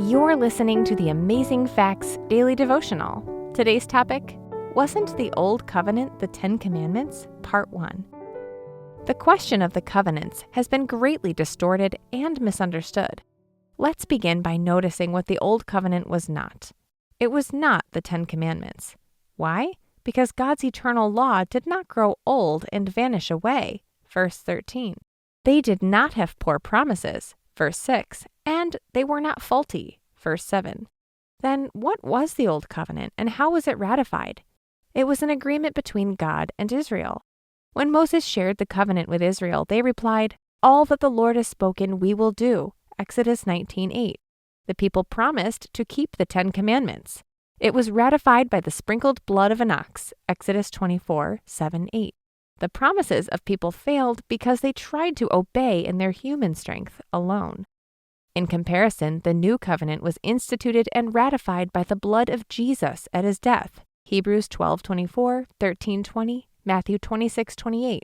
You're listening to the Amazing Facts Daily Devotional. Today's topic, Wasn't the Old Covenant the Ten Commandments? Part 1. The question of the covenants has been greatly distorted and misunderstood. Let's begin by noticing what the Old Covenant was not. It was not the Ten Commandments. Why? Because God's eternal law did not grow old and vanish away. Verse 13. They did not have poor promises. Verse 6. And they were not faulty. Verse 7. Then what was the Old Covenant and how was it ratified? It was an agreement between God and Israel. When Moses shared the covenant with Israel, they replied, "All that the Lord has spoken we will do." Exodus 19:8. The people promised to keep the Ten Commandments. It was ratified by the sprinkled blood of an ox. Exodus 24:7-8. The promises of people failed because they tried to obey in their human strength alone. In comparison, the new covenant was instituted and ratified by the blood of Jesus at his death. Hebrews 12:24, 13:20, Matthew 26:28.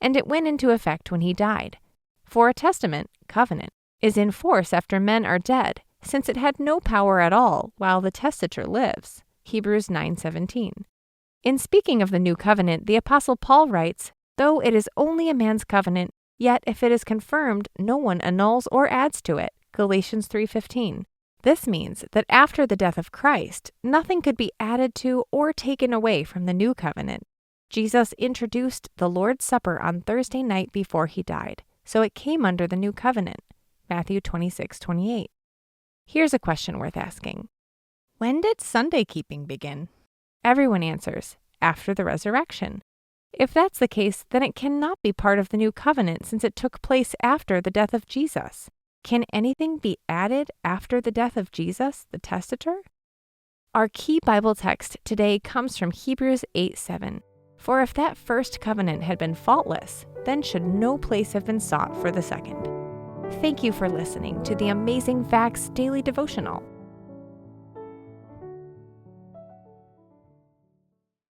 And it went into effect when he died. For a testament, covenant, is in force after men are dead, since it had no power at all while the testator lives. Hebrews 9:17. In speaking of the new covenant, the Apostle Paul writes, "Though it is only a man's covenant, yet if it is confirmed, no one annuls or adds to it." Galatians 3:15. This means that after the death of Christ, nothing could be added to or taken away from the new covenant. Jesus introduced the Lord's Supper on Thursday night before he died, so it came under the new covenant. Matthew 26:28. Here's a question worth asking. When did Sunday keeping begin? Everyone answers, after the resurrection. If that's the case, then it cannot be part of the new covenant since it took place after the death of Jesus. Can anything be added after the death of Jesus, the testator? Our key Bible text today comes from Hebrews 8:7. For if that first covenant had been faultless, then should no place have been sought for the second. Thank you for listening to the Amazing Facts Daily Devotional.